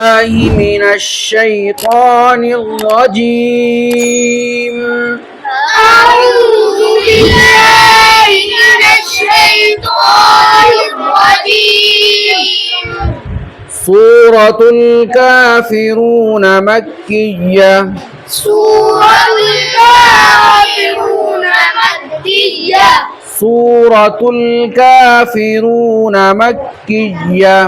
من الشيطان الرجيم. أعوذ بالله من الشيطان الرجيم. سورة الكافرون مكية. سورة الكافرون مكية. سورة الكافرون مكية.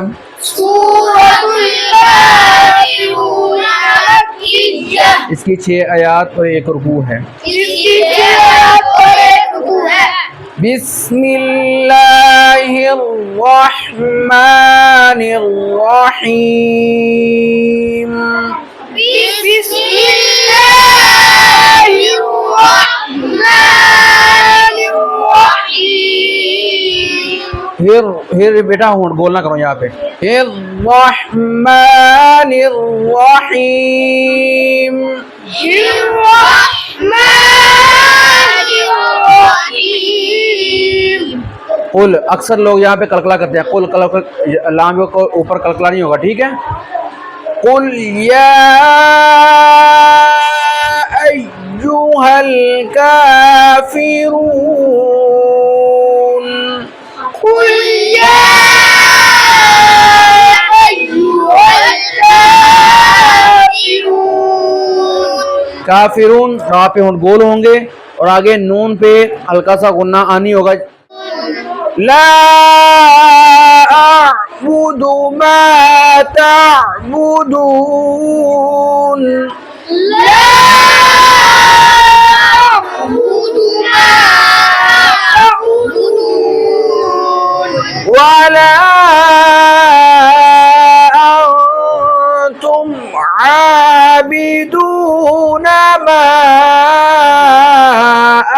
سورة الكافرون مكية. इसकी 6 आयत और 1 रुकू है। इसकी 6 आयत और 1 रुकू है। बिस्मिल्लाहिर्रहमानिर्रहीम। बिस्मिल्लाहिर्रहमानिर्रहीम। हिर बेटा होंठ बोलना करो यहाँ पे। हिर्रहमानिर्रहीम। हिर्रहमानिर्रहीम। कुल अक्सर लोग यहाँ पे कलकला करते हैं। कुल कल लाम को ऊपर कलकला नहीं होगा, ठीक है। कुल या अय्युहल काफिरून। कुल या अय्युहल काफिरून। काफिरून रा पे होंठ गोल होंगे और आगे नून पे हल्का सा गुन्ना आनी होगा। ला अअबुदु मा तअबुदून। ला अअबुदु मा तअबुदून। वला अंतुम आबिदून मा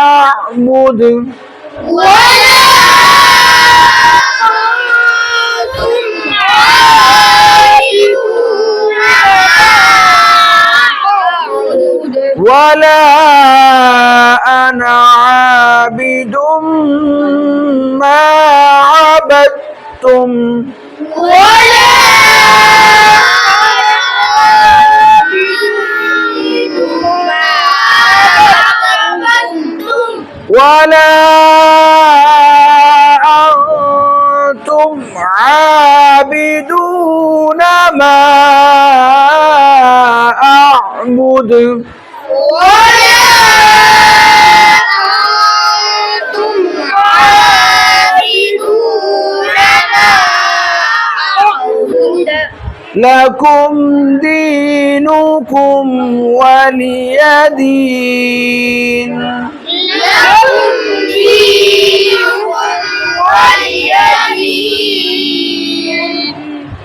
अअबुद। वला अंतुम आबिदून मा अअबुद। वला अना आबिदुम मा अबदतुम। वला वला अंतुम आबिदून मा अअबुद। लकुम दीनुकुम वलिय दीन।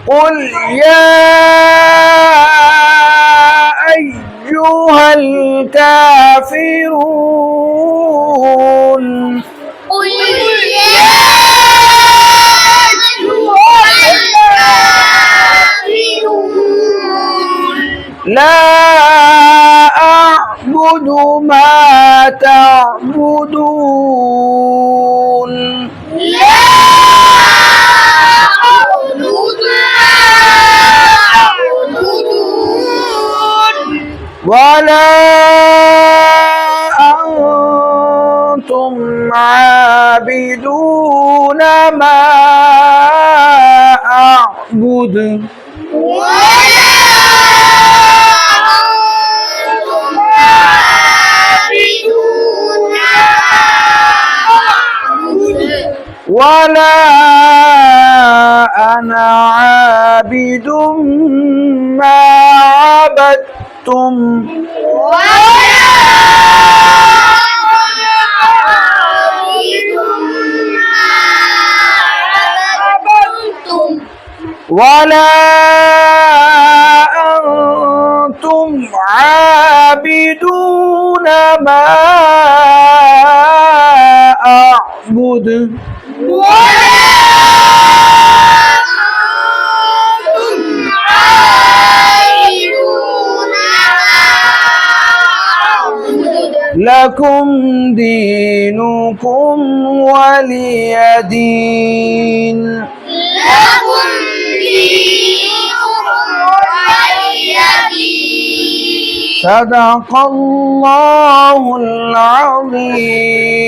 कुल या अय्युहल काफिरून। لا أعبد ما تعبدون। ولا أنتم عابدون ما أعبد. ولا أنا عابد ما عبدتم. ولا أنتم عابدون ما أعبد. لكم دينكم ولي دين. لكم دينكم صدق الله العظيم